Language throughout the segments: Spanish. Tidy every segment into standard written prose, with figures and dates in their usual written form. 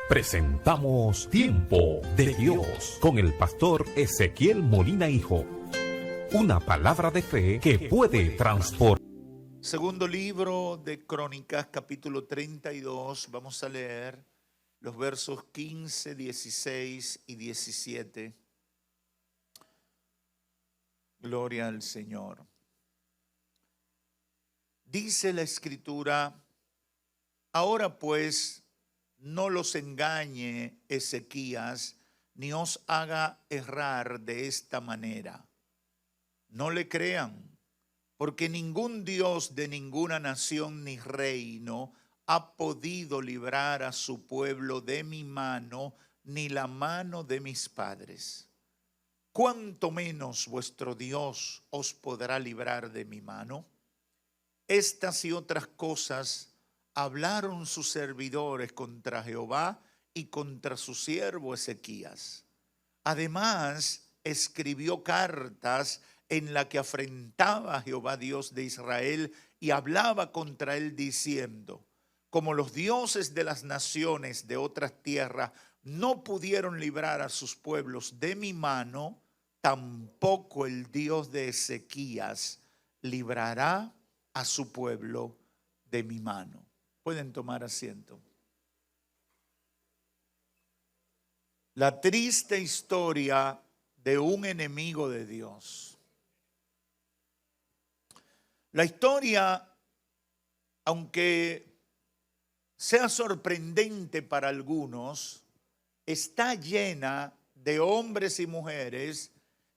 Presentamos Tiempo de Dios con el pastor Ezequiel Molina Hijo. Una palabra de fe que puede transformar. Segundo libro de Crónicas, capítulo 32. Vamos a leer los versos 15, 16 y 17. Gloria al Señor. Dice la Escritura: ahora pues, no los engañe Ezequías, ni os haga errar de esta manera. No le crean, porque ningún Dios de ninguna nación ni reino ha podido librar a su pueblo de mi mano, ni la mano de mis padres. ¿Cuánto menos vuestro Dios os podrá librar de mi mano? Estas y otras cosas hablaron sus servidores contra Jehová y contra su siervo Ezequías. Además, escribió cartas en la que afrentaba a Jehová Dios de Israel y hablaba contra él diciendo: como los dioses de las naciones de otras tierras no pudieron librar a sus pueblos de mi mano, tampoco el Dios de Ezequías librará a su pueblo de mi mano. Pueden tomar asiento. La triste historia de un enemigo de Dios. La historia, aunque sea sorprendente para algunos, está llena de hombres y mujeres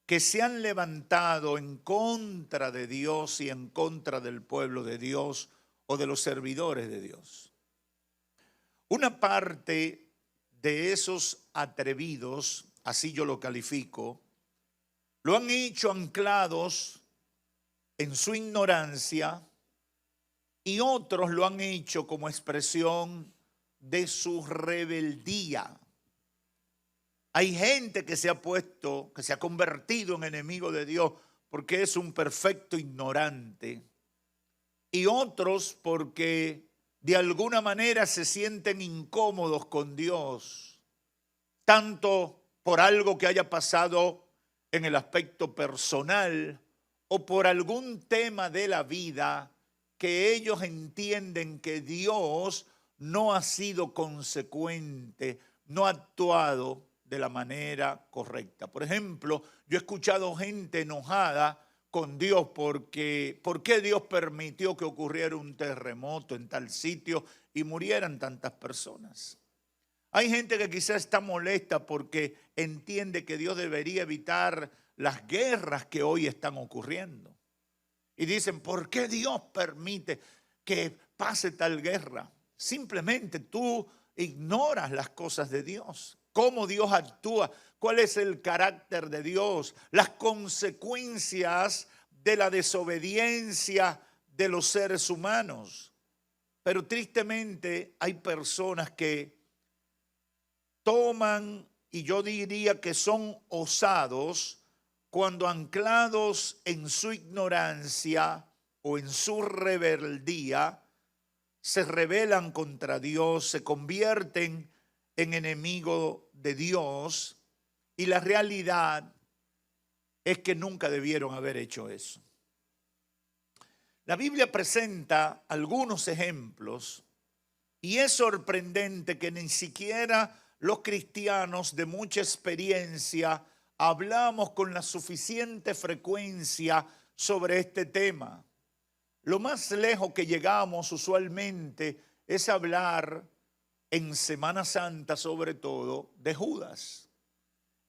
que se han levantado en contra de Dios y en contra del pueblo de Dios o de los servidores de Dios. Una parte de esos atrevidos, así yo lo califico, lo han hecho anclados en su ignorancia, y otros lo han hecho como expresión de su rebeldía. Hay gente que se ha convertido en enemigo de Dios porque es un perfecto ignorante, y otros porque de alguna manera se sienten incómodos con Dios, tanto por algo que haya pasado en el aspecto personal o por algún tema de la vida que ellos entienden que Dios no ha sido consecuente, no ha actuado de la manera correcta. Por ejemplo, yo he escuchado gente enojada con Dios porque ¿por qué Dios permitió que ocurriera un terremoto en tal sitio y murieran tantas personas? Hay gente que quizás está molesta porque entiende que Dios debería evitar las guerras que hoy están ocurriendo. Y dicen: ¿por qué Dios permite que pase tal guerra? Simplemente tú ignoras las cosas de Dios, cómo Dios actúa, cuál es el carácter de Dios, las consecuencias de la desobediencia de los seres humanos. Pero tristemente hay personas que toman, y yo diría que son osados, cuando anclados en su ignorancia o en su rebeldía, se rebelan contra Dios, se convierten en enemigos de Dios, y la realidad es que nunca debieron haber hecho eso. La Biblia presenta algunos ejemplos y es sorprendente que ni siquiera los cristianos de mucha experiencia hablamos con la suficiente frecuencia sobre este tema. Lo más lejos que llegamos usualmente es hablar en Semana Santa, sobre todo, de Judas.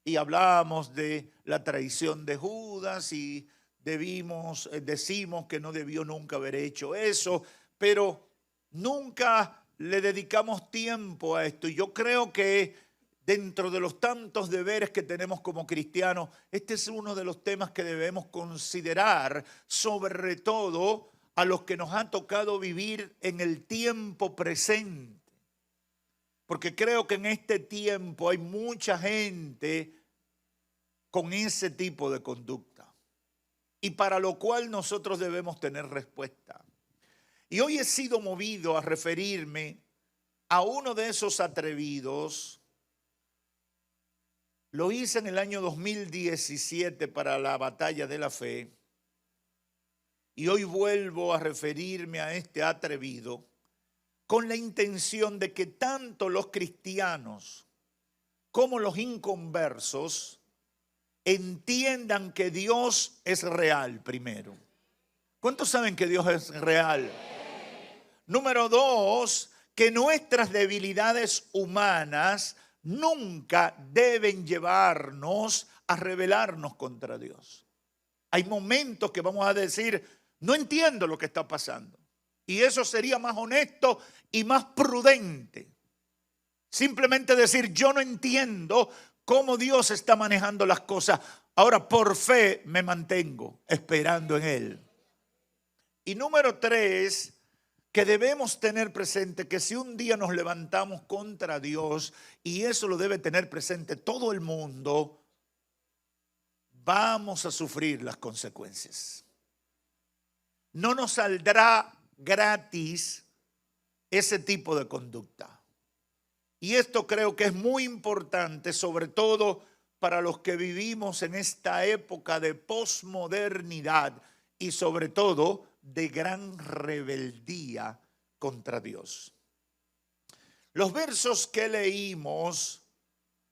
Y hablamos de la traición de Judas y decimos que no debió nunca haber hecho eso, pero nunca le dedicamos tiempo a esto. Y yo creo que dentro de los tantos deberes que tenemos como cristianos, este es uno de los temas que debemos considerar, sobre todo a los que nos ha tocado vivir en el tiempo presente. Porque creo que en este tiempo hay mucha gente con ese tipo de conducta, y para lo cual nosotros debemos tener respuesta. Y hoy he sido movido a referirme a uno de esos atrevidos. Lo hice en el año 2017 para la batalla de la fe. Y hoy vuelvo a referirme a este atrevido con la intención de que tanto los cristianos como los inconversos entiendan que Dios es real primero. ¿Cuántos saben que Dios es real? Número dos, que nuestras debilidades humanas nunca deben llevarnos a rebelarnos contra Dios. Hay momentos que vamos a decir, no entiendo lo que está pasando. Y eso sería más honesto y más prudente. Simplemente decir, yo no entiendo cómo Dios está manejando las cosas. Ahora, por fe me mantengo esperando en Él. Y número tres, que debemos tener presente que si un día nos levantamos contra Dios, y eso lo debe tener presente todo el mundo, vamos a sufrir las consecuencias. No nos saldrá gratis ese tipo de conducta. Y esto creo que es muy importante, sobre todo para los que vivimos en esta época de posmodernidad y sobre todo de gran rebeldía contra Dios. Los versos que leímos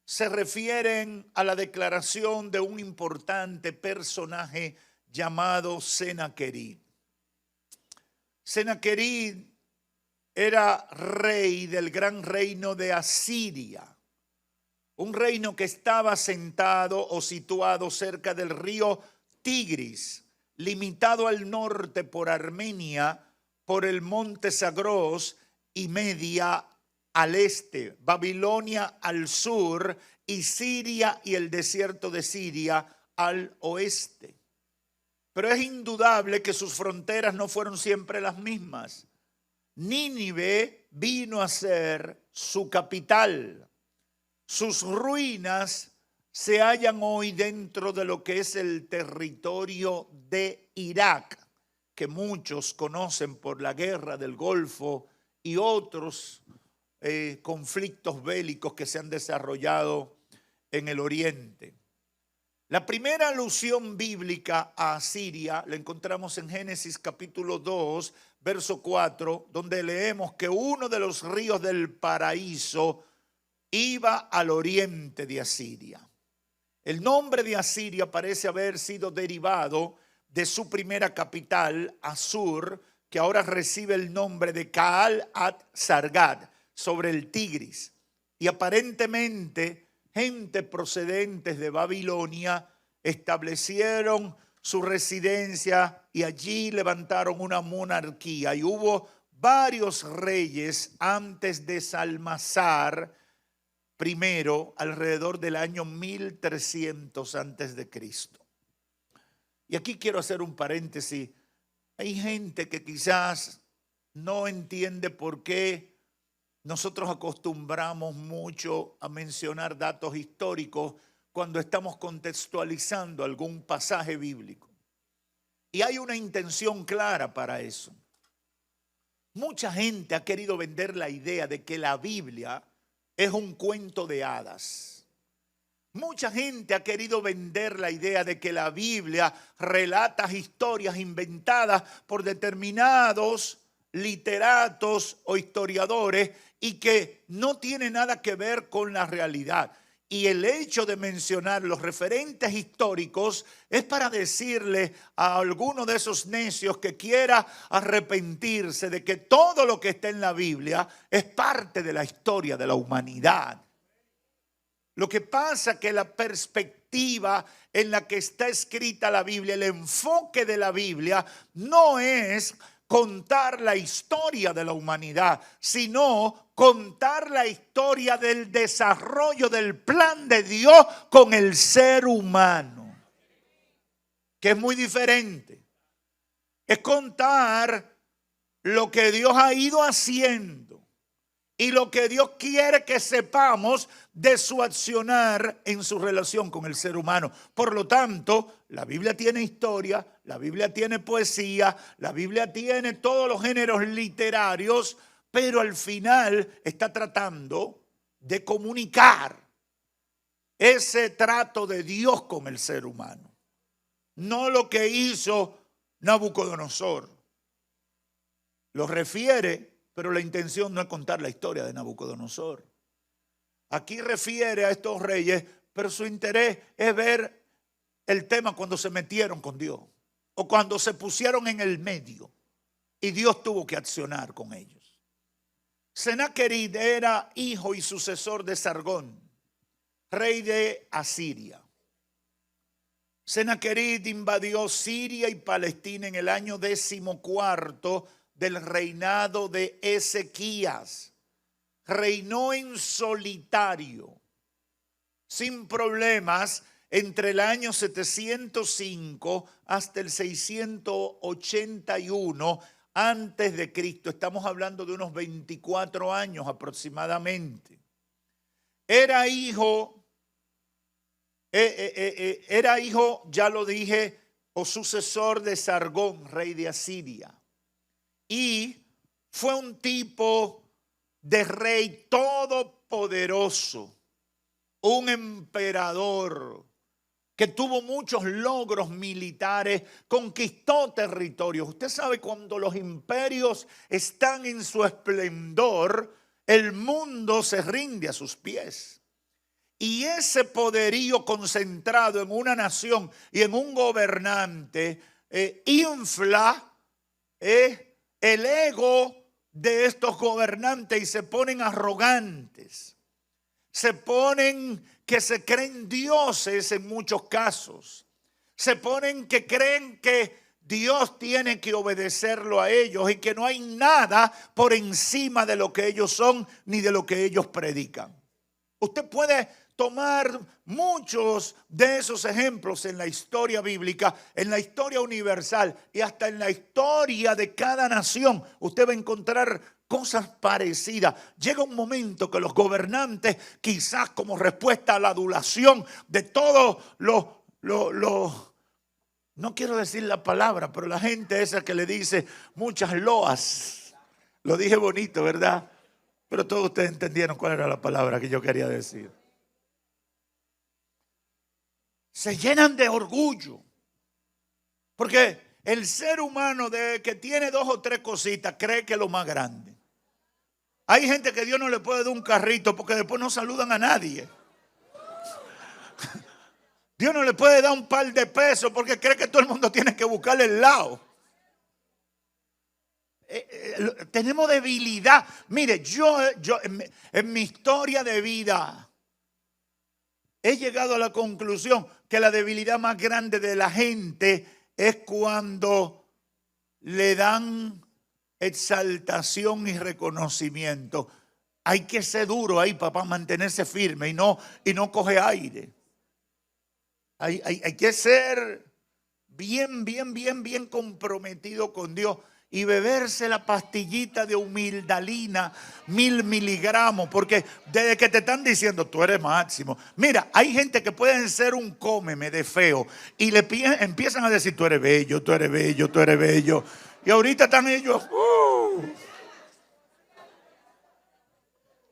se refieren a la declaración de un importante personaje llamado Senaquerib. Senaquerib era rey del gran reino de Asiria, un reino que estaba sentado o situado cerca del río Tigris, limitado al norte por Armenia, por el monte Zagros y Media al este, Babilonia al sur y Siria y el desierto de Siria al oeste. Pero es indudable que sus fronteras no fueron siempre las mismas. Nínive vino a ser su capital. Sus ruinas se hallan hoy dentro de lo que es el territorio de Irak, que muchos conocen por la guerra del Golfo y otros conflictos bélicos que se han desarrollado en el Oriente. La primera alusión bíblica a Asiria la encontramos en Génesis capítulo 2, verso 4, donde leemos que uno de los ríos del paraíso iba al oriente de Asiria. El nombre de Asiria parece haber sido derivado de su primera capital, Asur, que ahora recibe el nombre de Caal-at-Sargad, sobre el Tigris. Y aparentemente gente procedentes de Babilonia establecieron su residencia y allí levantaron una monarquía. Y hubo varios reyes antes de Salmasar primero, alrededor del año 1300 antes de Cristo. Y aquí quiero hacer un paréntesis. Hay gente que quizás no entiende por qué nosotros acostumbramos mucho a mencionar datos históricos cuando estamos contextualizando algún pasaje bíblico. Y hay una intención clara para eso. Mucha gente ha querido vender la idea de que la Biblia es un cuento de hadas. Mucha gente ha querido vender la idea de que la Biblia relata historias inventadas por determinados literatos o historiadores y que no tiene nada que ver con la realidad. Y el hecho de mencionar los referentes históricos es para decirle a alguno de esos necios que quiera arrepentirse de que todo lo que está en la Biblia es parte de la historia de la humanidad. Lo que pasa es que la perspectiva en la que está escrita la Biblia, el enfoque de la Biblia, no es contar la historia de la humanidad, sino contar la historia del desarrollo del plan de Dios con el ser humano, que es muy diferente. Es contar lo que Dios ha ido haciendo y lo que Dios quiere que sepamos de su accionar en su relación con el ser humano. Por lo tanto, la Biblia tiene historia, la Biblia tiene poesía, la Biblia tiene todos los géneros literarios pero al final está tratando de comunicar ese trato de Dios con el ser humano. No lo que hizo Nabucodonosor. Lo refiere, pero la intención no es contar la historia de Nabucodonosor. Aquí refiere a estos reyes, pero su interés es ver el tema cuando se metieron con Dios o cuando se pusieron en el medio y Dios tuvo que accionar con ellos. Senaquerib era hijo y sucesor de Sargón, rey de Asiria. Senaquerib invadió Siria y Palestina en el año 14 del reinado de Ezequías. Reinó en solitario, sin problemas, entre el año 705 hasta el 681 antes de Cristo. Estamos hablando de unos 24 años aproximadamente. Era hijo, ya lo dije, o sucesor de Sargón, rey de Asiria. Y fue un tipo de rey todopoderoso, un emperador que tuvo muchos logros militares, conquistó territorios. Usted sabe, cuando los imperios están en su esplendor, el mundo se rinde a sus pies. Y ese poderío concentrado en una nación y en un gobernante infla el ego de estos gobernantes y se ponen arrogantes. Se ponen que se creen dioses en muchos casos. Se ponen que creen que Dios tiene que obedecerlo a ellos y que no hay nada por encima de lo que ellos son ni de lo que ellos predican. Usted puede tomar muchos de esos ejemplos en la historia bíblica, en la historia universal y hasta en la historia de cada nación. Usted va a encontrar cosas parecidas. Llega un momento que los gobernantes, quizás como respuesta a la adulación de todos no quiero decir la palabra, pero la gente esa que le dice muchas loas. Lo dije bonito, ¿verdad? Pero todos ustedes entendieron cuál era la palabra que yo quería decir. Se llenan de orgullo. Porque el ser humano que tiene 2 o 3 cositas cree que es lo más grande. Hay gente que Dios no le puede dar un carrito porque después no saludan a nadie. Dios no le puede dar un par de pesos porque cree que todo el mundo tiene que buscarle el lado. Tenemos debilidad. Mire, yo en mi historia de vida he llegado a la conclusión que la debilidad más grande de la gente es cuando le dan exaltación y reconocimiento. Hay que ser duro ahí, papá, mantenerse firme y no coge aire. Hay que ser bien comprometido con Dios y beberse la pastillita de humildalina, 1000 miligramos, porque desde que te están diciendo tú eres máximo. Mira, hay gente que pueden ser un cómeme de feo y le empiezan a decir tú eres bello, tú eres bello, tú eres bello. Y ahorita están ellos,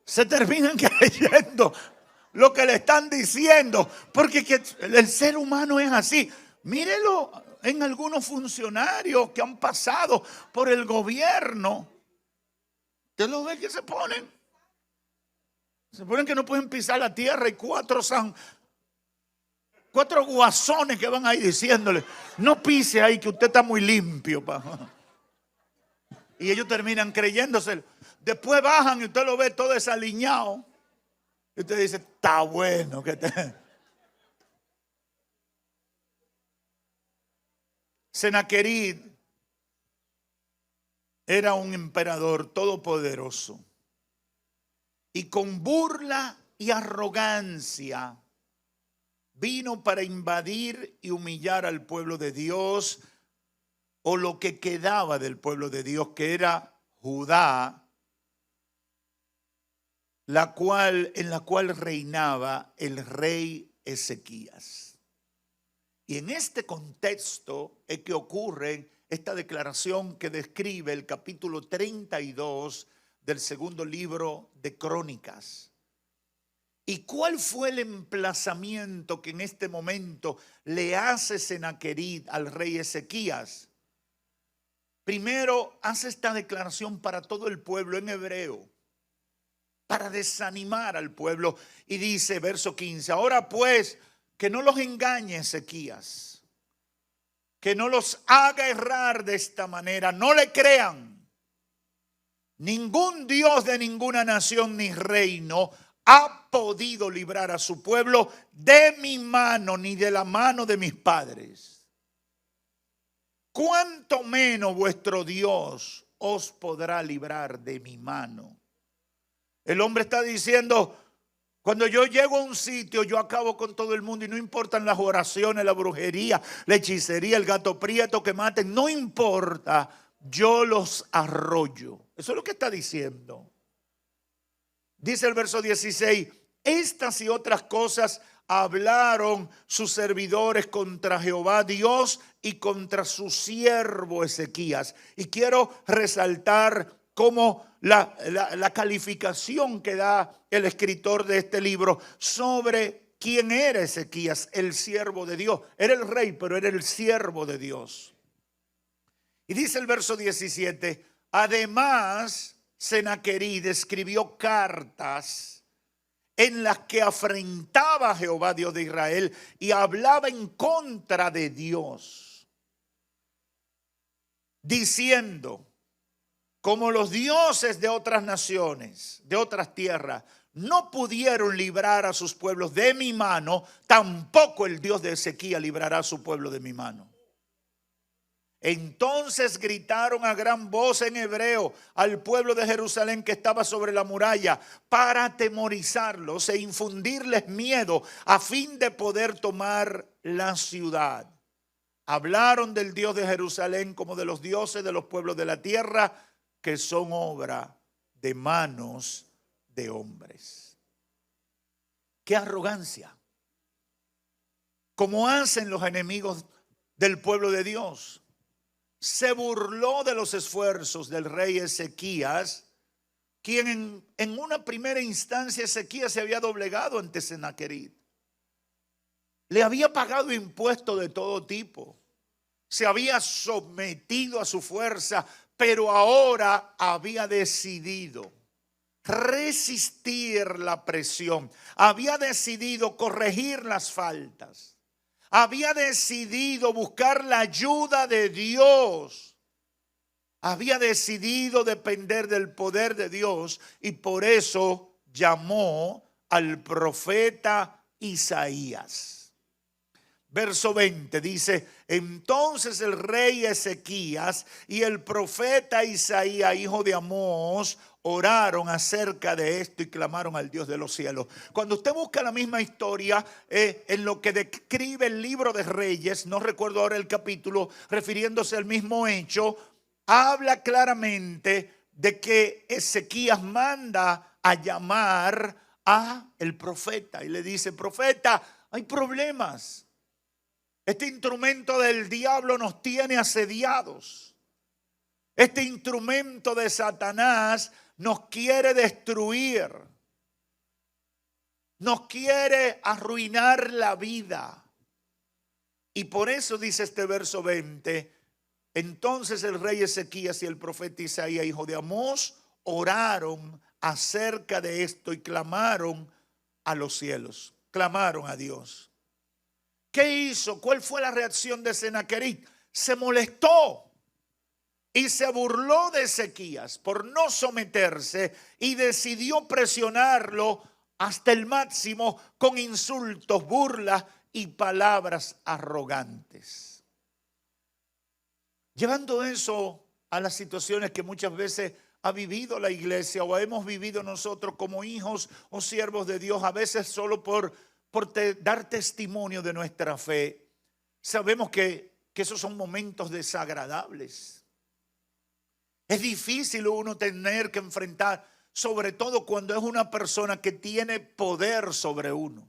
se terminan creyendo lo que le están diciendo, porque el ser humano es así. Mírelo en algunos funcionarios que han pasado por el gobierno. Usted lo ve que se ponen que no pueden pisar la tierra y 4 guasones que van ahí diciéndole, no pise ahí que usted está muy limpio. Y ellos terminan creyéndoselo. Después bajan y usted lo ve todo desaliñado. Y usted dice, está bueno que te... Senaquerib era un emperador todopoderoso y con burla y arrogancia vino para invadir y humillar al pueblo de Dios, o lo que quedaba del pueblo de Dios, que era Judá, en la cual reinaba el rey Ezequías. Y en este contexto es que ocurre esta declaración que describe el capítulo 32 del segundo libro de Crónicas. ¿Y cuál fue el emplazamiento que en este momento le hace Senaquerib al rey Ezequías? Primero hace esta declaración para todo el pueblo en hebreo, para desanimar al pueblo, y dice, verso 15, ahora pues, que no los engañe Ezequías, que no los haga errar de esta manera, no le crean. Ningún Dios de ninguna nación ni reino ha podido librar a su pueblo de mi mano ni de la mano de mis padres. ¿Cuánto menos vuestro Dios os podrá librar de mi mano? El hombre está diciendo, cuando yo llego a un sitio, yo acabo con todo el mundo y no importan las oraciones, la brujería, la hechicería, el gato prieto que maten, no importa, yo los arroyo. Eso es lo que está diciendo. Dice el verso 16, estas y otras cosas hablaron sus servidores contra Jehová Dios y contra su siervo Ezequías. Y quiero resaltar cómo la calificación que da el escritor de este libro sobre quién era Ezequías, el siervo de Dios. Era el rey, pero era el siervo de Dios. Y dice el verso 17, además Senaquerib escribió cartas en las que afrentaba a Jehová Dios de Israel y hablaba en contra de Dios, diciendo, como los dioses de otras naciones, de otras tierras, no pudieron librar a sus pueblos de mi mano, tampoco el Dios de Ezequías librará a su pueblo de mi mano. Entonces gritaron a gran voz en hebreo al pueblo de Jerusalén que estaba sobre la muralla para atemorizarlos e infundirles miedo a fin de poder tomar la ciudad. Hablaron del Dios de Jerusalén como de los dioses de los pueblos de la tierra que son obra de manos de hombres. ¡Qué arrogancia! Como hacen los enemigos del pueblo de Dios. Se burló de los esfuerzos del rey Ezequías, quien en una primera instancia Ezequías se había doblegado ante Senaquerib. Le había pagado impuestos de todo tipo, se había sometido a su fuerza, pero ahora había decidido resistir la presión, había decidido corregir las faltas. Había decidido buscar la ayuda de Dios. Había decidido depender del poder de Dios y por eso llamó al profeta Isaías. Verso 20 dice, entonces el rey Ezequías y el profeta Isaías, hijo de Amós, oraron acerca de esto y clamaron al Dios de los cielos. Cuando usted busca la misma historia en lo que describe el libro de Reyes, no recuerdo ahora el capítulo, refiriéndose al mismo hecho, habla claramente de que Ezequías manda a llamar a el profeta y le dice, profeta, hay problemas. Este instrumento del diablo nos tiene asediados. Este instrumento de Satanás nos quiere destruir. Nos quiere arruinar la vida. Y por eso dice este verso 20, entonces el rey Ezequías y el profeta Isaías, hijo de Amós, oraron acerca de esto y clamaron a los cielos, clamaron a Dios. ¿Qué hizo? ¿Cuál fue la reacción de Senaquerib? Se molestó y se burló de Ezequías por no someterse y decidió presionarlo hasta el máximo con insultos, burlas y palabras arrogantes. Llevando eso a las situaciones que muchas veces ha vivido la iglesia o hemos vivido nosotros como hijos o siervos de Dios, a veces solo por dar testimonio de nuestra fe. Sabemos que esos son momentos desagradables. Es difícil uno tener que enfrentar, sobre todo cuando es una persona que tiene poder sobre uno.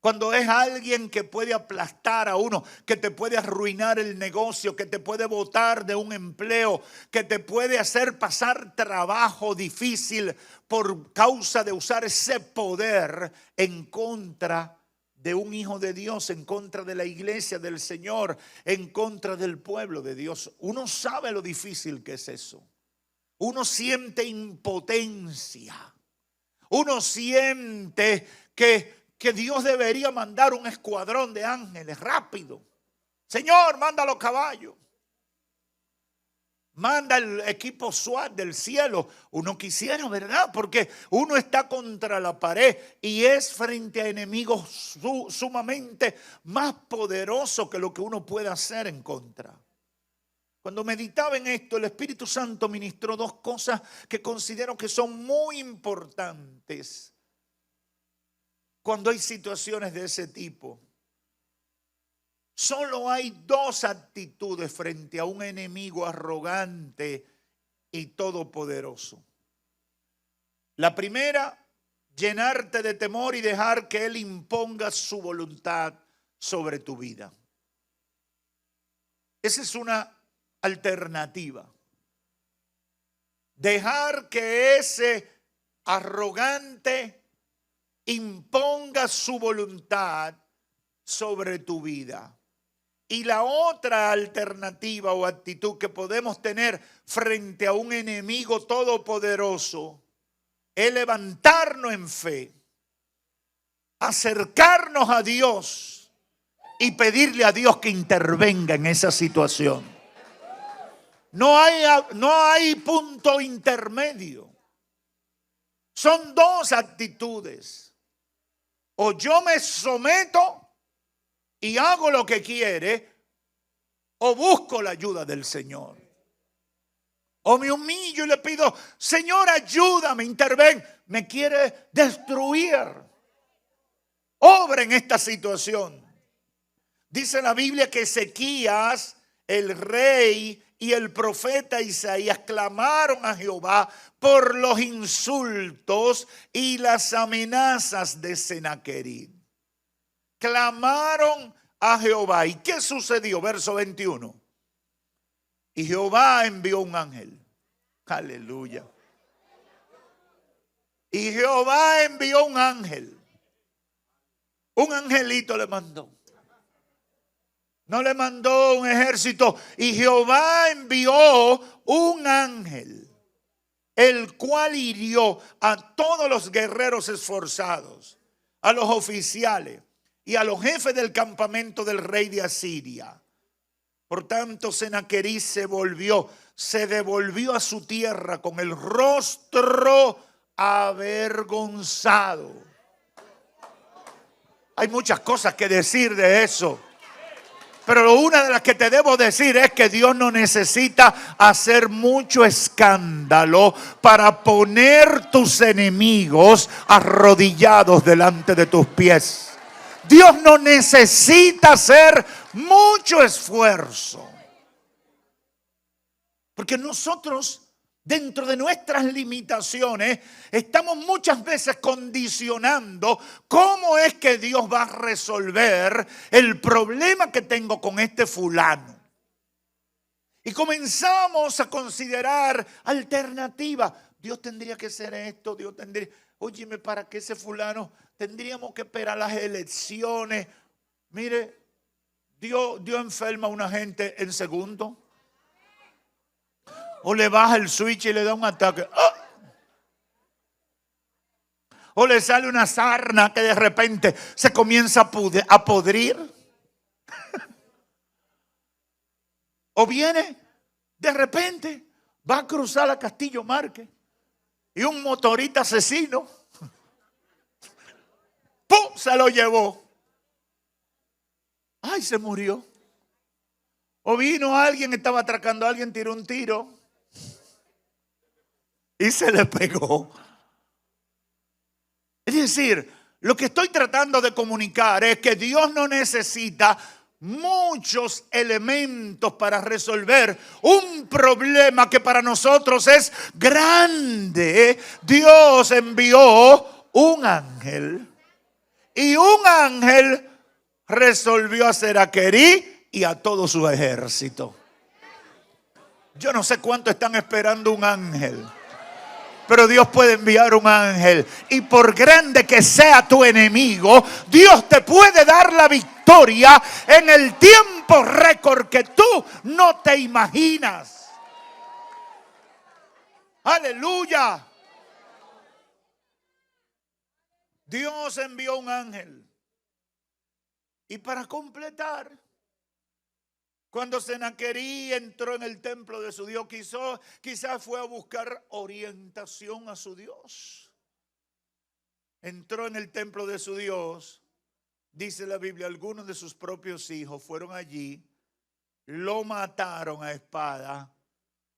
Cuando es alguien que puede aplastar a uno, que te puede arruinar el negocio, que te puede botar de un empleo, que te puede hacer pasar trabajo difícil por causa de usar ese poder en contra de un hijo de Dios, en contra de la iglesia del Señor, en contra del pueblo de Dios. Uno sabe lo difícil que es eso. Uno siente impotencia. Uno siente que Dios debería mandar un escuadrón de ángeles rápido. Señor, manda los caballos. Manda el equipo SWAT del cielo. Uno quisiera, ¿verdad? Porque uno está contra la pared y es frente a enemigos sumamente más poderosos que lo que uno puede hacer en contra. Cuando meditaba en esto, el Espíritu Santo ministró dos cosas que considero que son muy importantes cuando hay situaciones de ese tipo. Solo hay dos actitudes frente a un enemigo arrogante y todopoderoso. La primera, llenarte de temor y dejar que Él imponga su voluntad sobre tu vida. Esa es una alternativa. Dejar que ese arrogante imponga su voluntad sobre tu vida. Y la otra alternativa o actitud que podemos tener frente a un enemigo todopoderoso es levantarnos en fe, acercarnos a Dios y pedirle a Dios que intervenga en esa situación. No hay punto intermedio. Son dos actitudes. O yo me someto y hago lo que quiere, o busco la ayuda del Señor. O me humillo y le pido, Señor, ayúdame, interven. Me quiere destruir. Obra en esta situación. Dice la Biblia que Ezequías, el rey y el profeta Isaías clamaron a Jehová por los insultos y las amenazas de Senaquerib. Clamaron a Jehová. ¿Y qué sucedió? Verso 21. Y Jehová envió un ángel. Aleluya. Y Jehová envió un ángel. Un angelito le mandó. No le mandó un ejército. Y Jehová envió un ángel, el cual hirió a todos los guerreros esforzados, a los oficiales y a los jefes del campamento del rey de Asiria. Por tanto, Senaquerib se devolvió a su tierra con el rostro avergonzado. Hay muchas cosas que decir de eso. Pero una de las que te debo decir es que Dios no necesita hacer mucho escándalo para poner tus enemigos arrodillados delante de tus pies. Dios no necesita hacer mucho esfuerzo. Porque nosotros, dentro de nuestras limitaciones, estamos muchas veces condicionando cómo es que Dios va a resolver el problema que tengo con este fulano. Y comenzamos a considerar alternativas. Dios tendría que hacer esto, Dios tendría... Óyeme, para que ese fulano tendríamos que esperar las elecciones. Mire, Dios enferma a una gente en segundo. O le baja el switch y le da un ataque. ¡Ah! O le sale una sarna que de repente se comienza a podrir. O viene, de repente, va a cruzar a Castillo Márquez y un motorista asesino, ¡pum!, se lo llevó. ¡Ay, se murió! O vino alguien, estaba atracando a alguien, tiró un tiro y se le pegó. Es decir, lo que estoy tratando de comunicar es que Dios no necesita muchos elementos para resolver un problema que para nosotros es grande. Dios envió un ángel Y un ángel resolvió a Sennacherib y a todo su ejército. Yo no sé cuánto están esperando un ángel, pero Dios puede enviar un ángel. Y por grande que sea tu enemigo, Dios te puede dar la victoria en el tiempo récord que tú no te imaginas. Aleluya. Dios envió un ángel. Y para completar, cuando Sennacherib entró en el templo de su Dios, quizás fue a buscar orientación a su Dios. Entró en el templo de su Dios, dice la Biblia, algunos de sus propios hijos fueron allí, lo mataron a espada,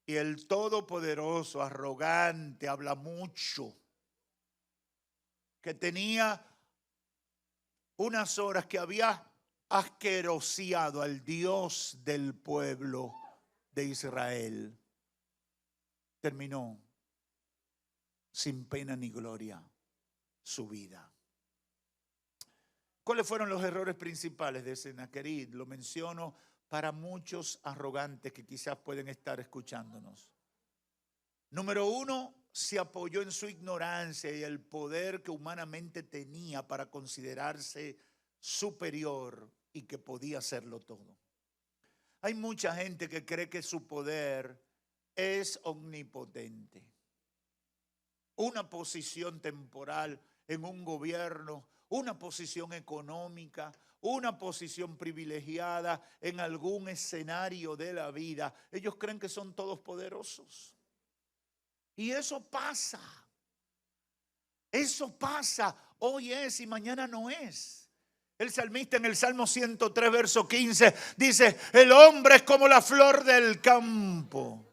y el todopoderoso, arrogante, habla mucho, que tenía unas horas que había asqueroseado al Dios del pueblo de Israel, terminó sin pena ni gloria su vida. ¿Cuáles fueron los errores principales de Sennacherib? Lo menciono para muchos arrogantes que quizás pueden estar escuchándonos. Número uno, se apoyó en su ignorancia y el poder que humanamente tenía para considerarse superior y que podía hacerlo todo. Hay mucha gente que cree que su poder es omnipotente. Una posición temporal en un gobierno, una posición económica, una posición privilegiada en algún escenario de la vida. Ellos creen que son todos poderosos. Y eso pasa. Eso pasa. Hoy es y mañana no es. El salmista en el Salmo 103, verso 15, dice, el hombre es como la flor del campo,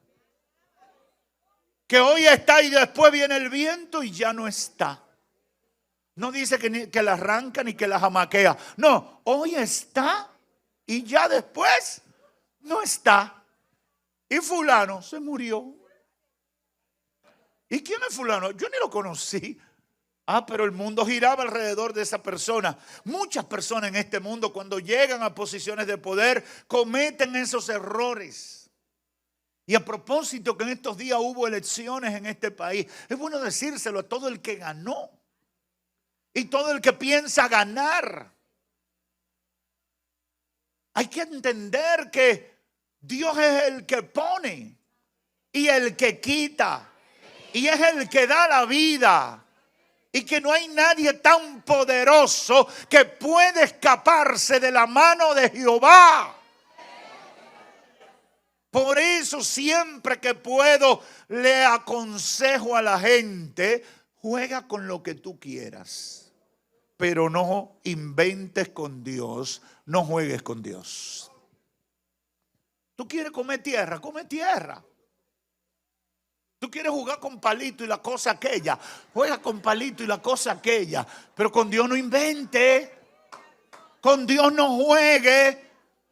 que hoy está y después viene el viento y ya no está. No dice que la arranca ni que la jamaquea. No, hoy está y ya después no está. Y fulano se murió. ¿Y quién es fulano? Yo ni lo conocí. Pero el mundo giraba alrededor de esa persona. Muchas personas en este mundo, cuando llegan a posiciones de poder, cometen esos errores. Y a propósito que en estos días hubo elecciones en este país, es bueno decírselo a todo el que ganó y todo el que piensa ganar. Hay que entender que Dios es el que pone y el que quita. Y es el que da la vida. Y que no hay nadie tan poderoso que puede escaparse de la mano de Jehová. Por eso siempre que puedo le aconsejo a la gente, juega con lo que tú quieras, pero no inventes con Dios, no juegues con Dios. ¿Tú quieres comer tierra? Come tierra. Tú quieres jugar con palito y la cosa aquella, juega con palito y la cosa aquella, pero con Dios no invente, con Dios no juegue.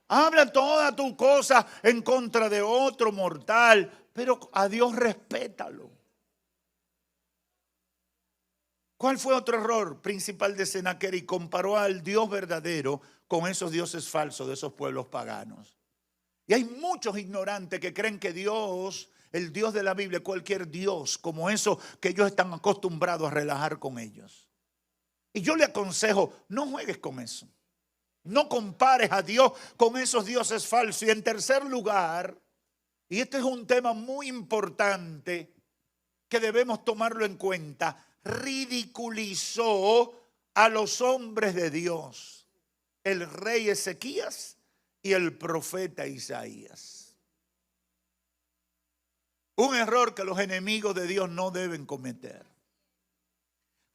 Habla toda tu cosa en contra de otro mortal, pero a Dios respétalo. ¿Cuál fue otro error principal de Sennacherib? Comparó al Dios verdadero con esos dioses falsos de esos pueblos paganos. Y hay muchos ignorantes que creen que Dios, el Dios de la Biblia, cualquier Dios, como eso que ellos están acostumbrados a relajar con ellos. Y yo le aconsejo, no juegues con eso. No compares a Dios con esos dioses falsos. Y en tercer lugar, y este es un tema muy importante que debemos tomarlo en cuenta, ridiculizó a los hombres de Dios, el rey Ezequías y el profeta Isaías. Un error que los enemigos de Dios no deben cometer.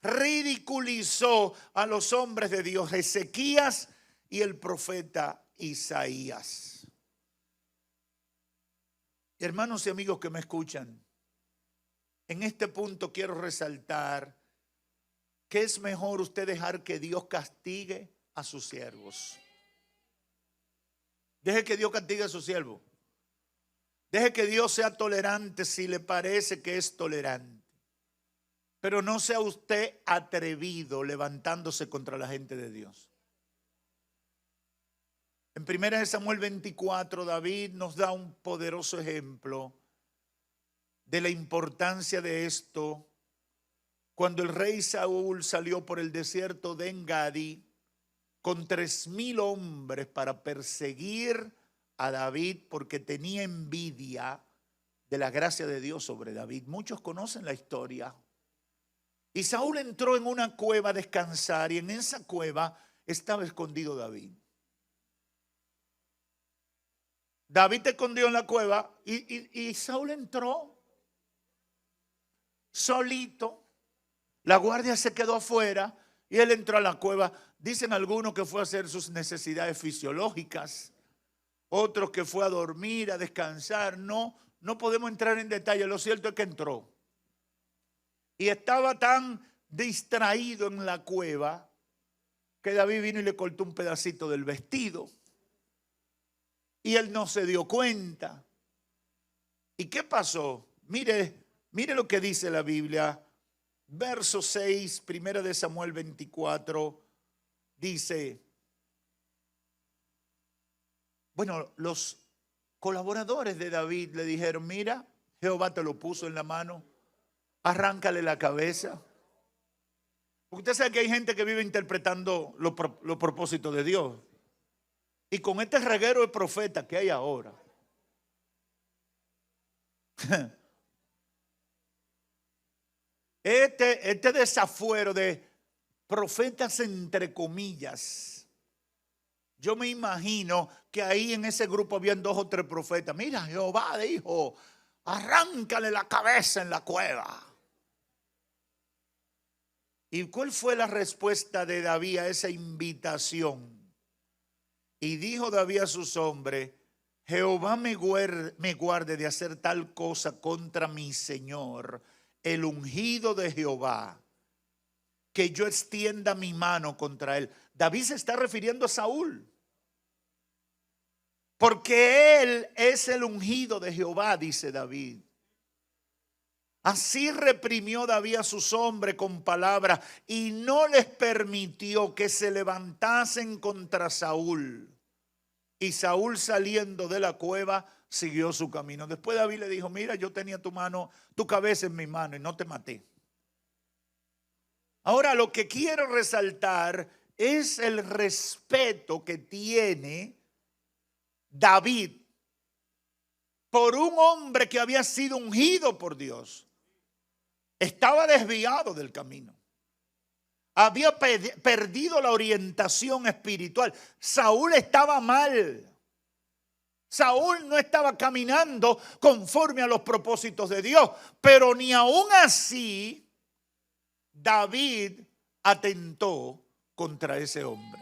Ridiculizó a los hombres de Dios, Ezequías y el profeta Isaías. Hermanos y amigos que me escuchan, en este punto quiero resaltar que es mejor usted dejar que Dios castigue a sus siervos. Deje que Dios castigue a sus siervos. Deje que Dios sea tolerante si le parece que es tolerante. Pero no sea usted atrevido levantándose contra la gente de Dios. En 1 Samuel 24, David nos da un poderoso ejemplo de la importancia de esto. Cuando el rey Saúl salió por el desierto de Engadi con 3,000 hombres para perseguir a David porque tenía envidia de la gracia de Dios sobre David. Muchos conocen la historia. Y Saúl entró en una cueva a descansar y en esa cueva estaba escondido David. David se escondió en la cueva y Saúl entró solito. La guardia se quedó afuera y él entró a la cueva. Dicen algunos que fue a hacer sus necesidades fisiológicas, otros que fue a dormir, a descansar. No podemos entrar en detalle. Lo cierto es que entró. Y estaba tan distraído en la cueva que David vino y le cortó un pedacito del vestido. Y él no se dio cuenta. ¿Y qué pasó? Mire lo que dice la Biblia. Verso 6, 1 Samuel 24, dice, bueno, los colaboradores de David le dijeron, mira, Jehová te lo puso en la mano, arráncale la cabeza. Porque usted sabe que hay gente que vive interpretando los propósitos de Dios. Y con este reguero de profetas que hay ahora, este desafuero de profetas entre comillas, yo me imagino que ahí en ese grupo habían 2 o 3 profetas. Mira, Jehová dijo, arráncale la cabeza en la cueva. ¿Y cuál fue la respuesta de David a esa invitación? Y dijo David a sus hombres, Jehová me guarde de hacer tal cosa contra mi Señor, el ungido de Jehová, que yo extienda mi mano contra él. David se está refiriendo a Saúl, porque él es el ungido de Jehová, dice David. Así reprimió David a sus hombres con palabras y no les permitió que se levantasen contra Saúl. Y Saúl, saliendo de la cueva, siguió su camino. Después David le dijo, mira, yo tenía tu cabeza en mi mano y no te maté. Ahora lo que quiero resaltar es el respeto que tiene David por un hombre que había sido ungido por Dios. Estaba desviado del camino. Había perdido la orientación espiritual. Saúl estaba mal. Saúl no estaba caminando conforme a los propósitos de Dios. Pero ni aún así David atentó contra ese hombre,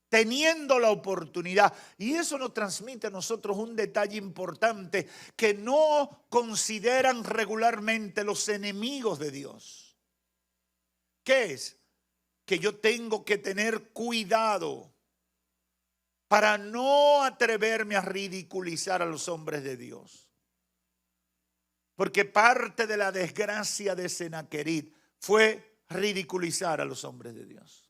teniendo la oportunidad. Y eso nos transmite a nosotros un detalle importante que no consideran regularmente los enemigos de Dios. ¿Qué es? Que yo tengo que tener cuidado para no atreverme a ridiculizar a los hombres de Dios. Porque parte de la desgracia de Senaquerib fue ridiculizar a los hombres de Dios.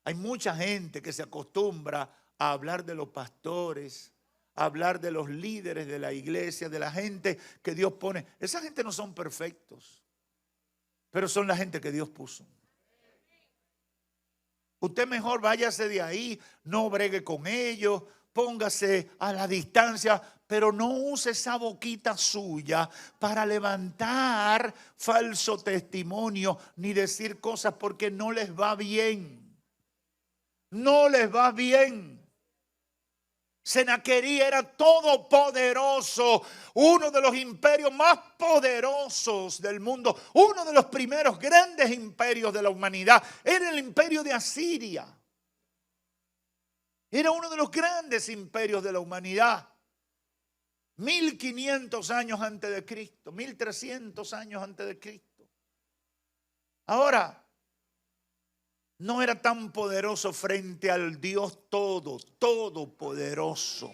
Hay mucha gente que se acostumbra a hablar de los pastores, a hablar de los líderes de la iglesia, de la gente que Dios pone. Esa gente no son perfectos, pero son la gente que Dios puso. Usted mejor váyase de ahí, no bregue con ellos, póngase a la distancia, pero no use esa boquita suya para levantar falso testimonio ni decir cosas porque no les va bien. No les va bien. Senaquerib era todopoderoso, uno de los imperios más poderosos del mundo, uno de los primeros grandes imperios de la humanidad. Era el imperio de Asiria. Era uno de los grandes imperios de la humanidad. 1500 años antes de Cristo, 1300 años antes de Cristo. Ahora, no era tan poderoso frente al Dios todopoderoso.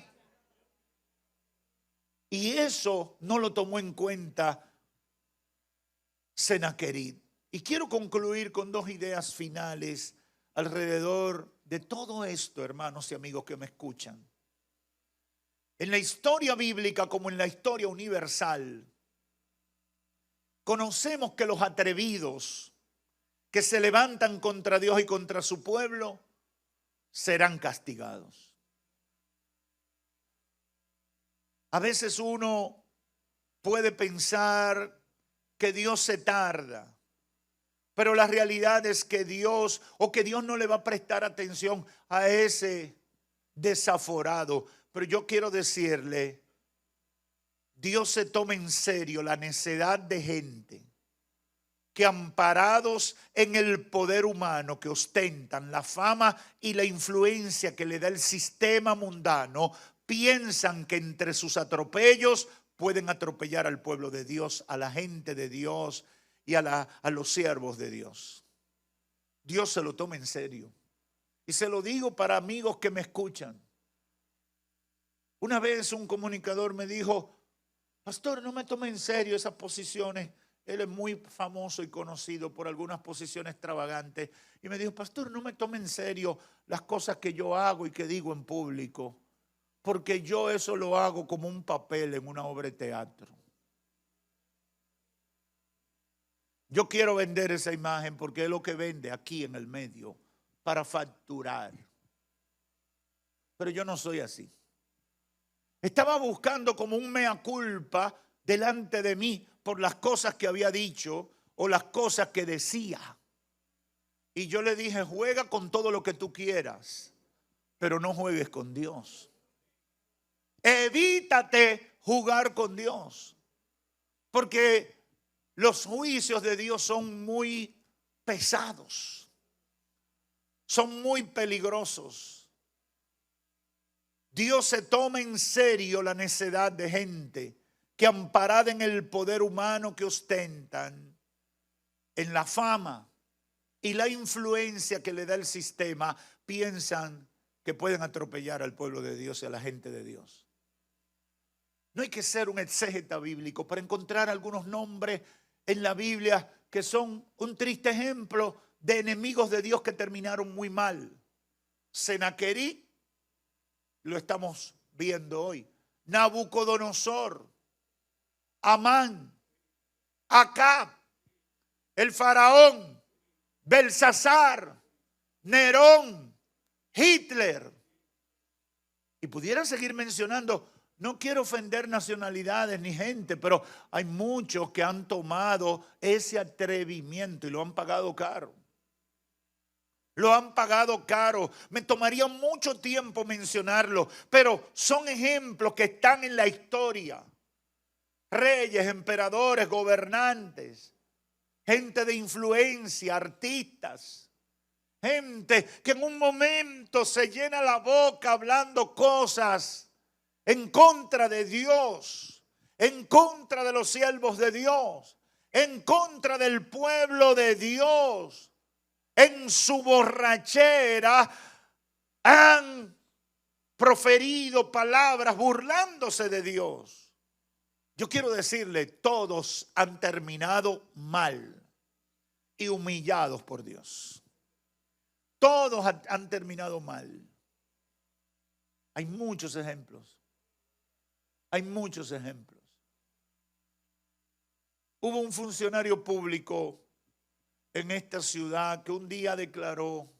Y eso no lo tomó en cuenta Sennacherib. Y quiero concluir con dos ideas finales alrededor de todo esto, hermanos y amigos que me escuchan. En la historia bíblica como en la historia universal, conocemos que los atrevidos que se levantan contra Dios y contra su pueblo serán castigados. A veces uno puede pensar que Dios se tarda, pero la realidad es que Dios no le va a prestar atención a ese desaforado. Pero yo quiero decirle, Dios se toma en serio la necedad de gente que, amparados en el poder humano que ostentan, la fama y la influencia que le da el sistema mundano, piensan que entre sus atropellos pueden atropellar al pueblo de Dios, a la gente de Dios y a los siervos de Dios. Dios se lo toma en serio. Y se lo digo para amigos que me escuchan. Una vez un comunicador me dijo: pastor, no me tome en serio esas posiciones. Él es muy famoso y conocido por algunas posiciones extravagantes. Y me dijo: pastor, no me tome en serio las cosas que yo hago y que digo en público, porque yo eso lo hago como un papel en una obra de teatro. Yo quiero vender esa imagen porque es lo que vende aquí en el medio para facturar. Pero yo no soy así. Estaba buscando como un mea culpa delante de mí por las cosas que había dicho o las cosas que decía. Y yo le dije: juega con todo lo que tú quieras, pero no juegues con Dios. Evítate jugar con Dios, porque los juicios de Dios son muy pesados, son muy peligrosos. Dios se toma en serio la necedad de gente que, amparada en el poder humano que ostentan, en la fama y la influencia que le da el sistema, piensan que pueden atropellar al pueblo de Dios y a la gente de Dios. No hay que ser un exégeta bíblico para encontrar algunos nombres en la Biblia que son un triste ejemplo de enemigos de Dios que terminaron muy mal. Sennacherib, lo estamos viendo hoy. Nabucodonosor, Amán, Acab, el faraón, Belsasar, Nerón, Hitler. Y pudieran seguir mencionando. No quiero ofender nacionalidades ni gente, pero hay muchos que han tomado ese atrevimiento y lo han pagado caro. Lo han pagado caro. Me tomaría mucho tiempo mencionarlo, pero son ejemplos que están en la historia. Reyes, emperadores, gobernantes, gente de influencia, artistas, gente que en un momento se llena la boca hablando cosas en contra de Dios, en contra de los siervos de Dios, en contra del pueblo de Dios. En su borrachera han proferido palabras burlándose de Dios. Yo quiero decirle, todos han terminado mal y humillados por Dios. Todos han terminado mal. Hay muchos ejemplos. Hay muchos ejemplos. Hubo un funcionario público en esta ciudad que un día declaró: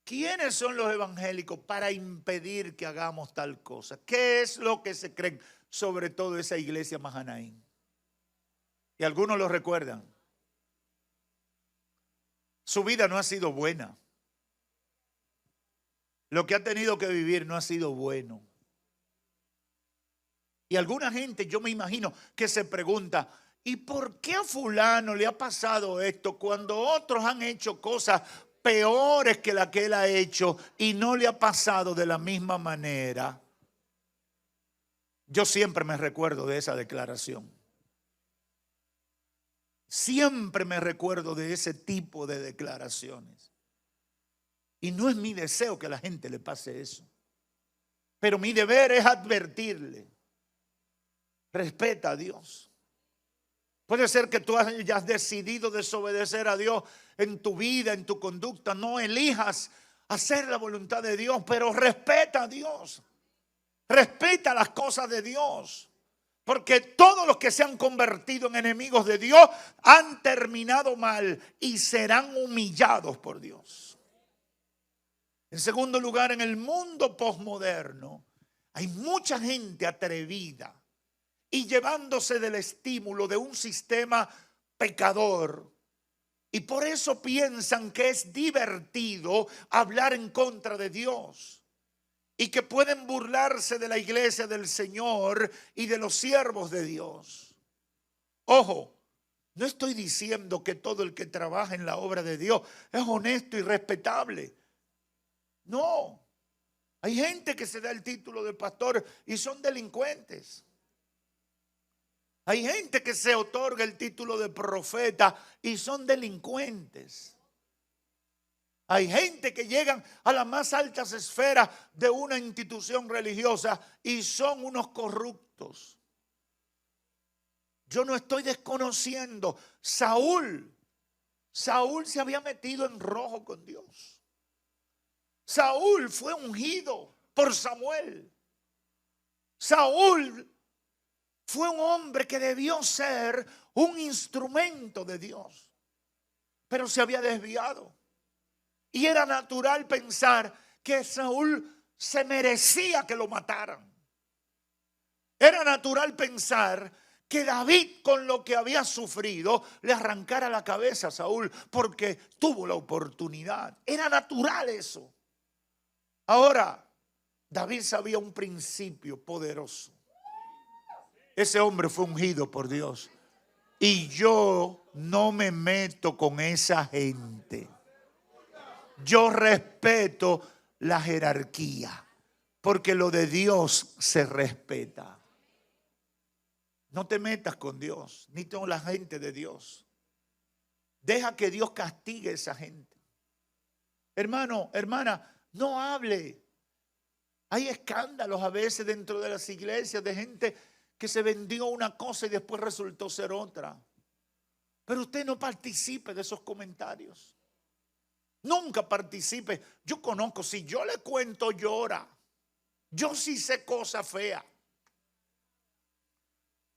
¿quiénes son los evangélicos para impedir que hagamos tal cosa? ¿Qué es lo que se creen? Sobre todo esa iglesia Mahanaim. Y algunos lo recuerdan. Su vida no ha sido buena. Lo que ha tenido que vivir no ha sido bueno. Y alguna gente, yo me imagino, que se pregunta: ¿y por qué a fulano le ha pasado esto cuando otros han hecho cosas peores que la que él ha hecho y no le ha pasado de la misma manera? Yo siempre me recuerdo de esa declaración. Siempre me recuerdo de ese tipo de declaraciones. Y no es mi deseo que a la gente le pase eso. Pero mi deber es advertirle: respeta a Dios. Puede ser que tú hayas decidido desobedecer a Dios en tu vida, en tu conducta. No elijas hacer la voluntad de Dios, pero respeta a Dios. Respeta las cosas de Dios. Porque todos los que se han convertido en enemigos de Dios han terminado mal y serán humillados por Dios. En segundo lugar, en el mundo posmoderno hay mucha gente atrevida y llevándose del estímulo de un sistema pecador. Y por eso piensan que es divertido hablar en contra de Dios. Y que pueden burlarse de la iglesia del Señor y de los siervos de Dios. Ojo, no estoy diciendo que todo el que trabaja en la obra de Dios es honesto y respetable. No, hay gente que se da el título de pastor y son delincuentes. Hay gente que se otorga el título de profeta y son delincuentes. Hay gente que llegan a las más altas esferas de una institución religiosa y son unos corruptos. Yo no estoy desconociendo. Saúl se había metido en rojo con Dios. Saúl fue ungido por Samuel. Saúl fue un hombre que debió ser un instrumento de Dios, pero se había desviado. Y era natural pensar que Saúl se merecía que lo mataran. Era natural pensar que David, con lo que había sufrido, le arrancara la cabeza a Saúl porque tuvo la oportunidad. Era natural eso. Ahora, David sabía un principio poderoso. Ese hombre fue ungido por Dios. Y yo no me meto con esa gente. Yo respeto la jerarquía, porque lo de Dios se respeta. No te metas con Dios, ni con la gente de Dios. Deja que Dios castigue a esa gente. Hermano, hermana, no hable. Hay escándalos a veces dentro de las iglesias de gente que se vendió una cosa y después resultó ser otra. Pero usted no participe de esos comentarios. Nunca participe. Yo conozco, si yo le cuento llora. Yo sí sé cosas feas.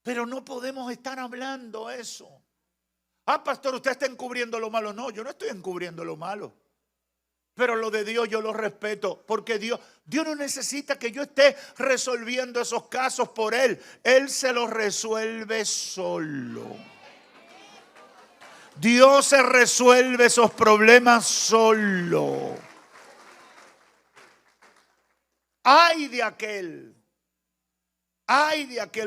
Pero no podemos estar hablando eso. Ah, pastor, usted está encubriendo lo malo. No, yo no estoy encubriendo lo malo. Pero lo de Dios yo lo respeto, porque Dios no necesita que yo esté resolviendo esos casos por Él. Él se los resuelve solo. Dios se resuelve esos problemas solo. Ay de aquel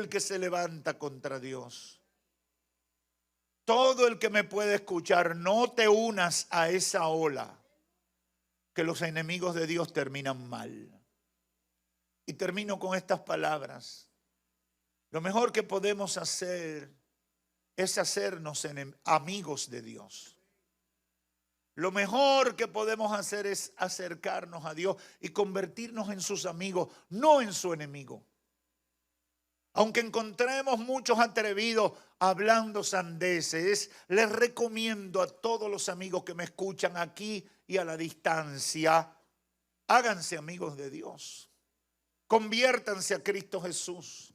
que se levanta contra Dios. Todo el que me puede escuchar, no te unas a esa ola, que los enemigos de Dios terminan mal. Y termino con estas palabras. Lo mejor que podemos hacer es hacernos amigos de Dios. Lo mejor que podemos hacer es acercarnos a Dios y convertirnos en sus amigos, no en su enemigo. Aunque encontremos muchos atrevidos hablando sandeces, les recomiendo a todos los amigos que me escuchan aquí y a la distancia, háganse amigos de Dios. Conviértanse a Cristo Jesús.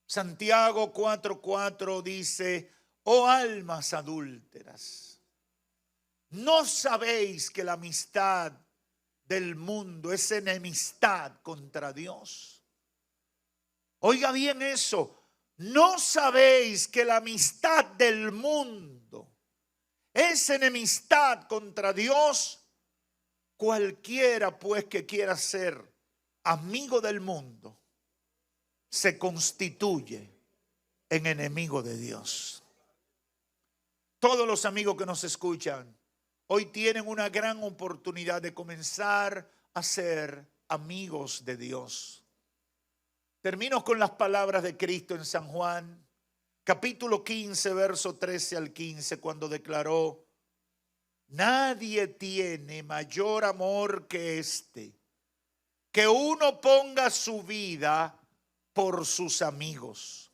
Santiago 4:4 dice: oh almas adúlteras, ¿no sabéis que la amistad del mundo es enemistad contra Dios? Oiga bien eso. ¿No sabéis que la amistad del mundo es enemistad contra Dios? Cualquiera pues que quiera ser amigo del mundo se constituye en enemigo de Dios. Todos los amigos que nos escuchan hoy tienen una gran oportunidad de comenzar a ser amigos de Dios. Termino con las palabras de Cristo en San Juan, capítulo 15, verso 13 al 15, cuando declaró: nadie tiene mayor amor que este, que uno ponga su vida por sus amigos.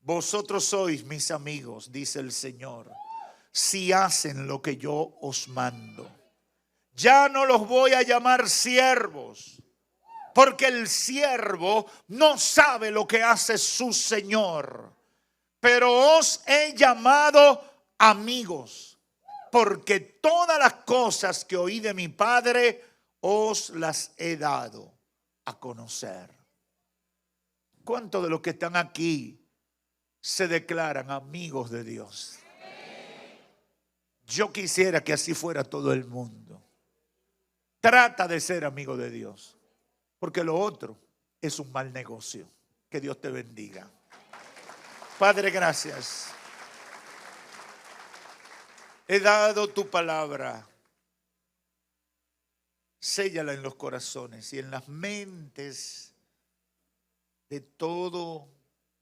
Vosotros sois mis amigos, dice el Señor, si hacen lo que yo os mando. Ya no los voy a llamar siervos, porque el siervo no sabe lo que hace su Señor. Pero os he llamado amigos, porque todas las cosas que oí de mi Padre os las he dado a conocer. ¿Cuántos de los que están aquí se declaran amigos de Dios? Yo quisiera que así fuera todo el mundo. Trata de ser amigo de Dios, porque lo otro es un mal negocio. Que Dios te bendiga. Padre, gracias. He dado tu palabra. Séllala en los corazones y en las mentes de todo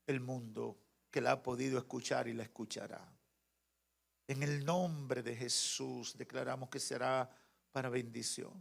el mundo que la ha podido escuchar y la escuchará. En el nombre de Jesús declaramos que será para bendición.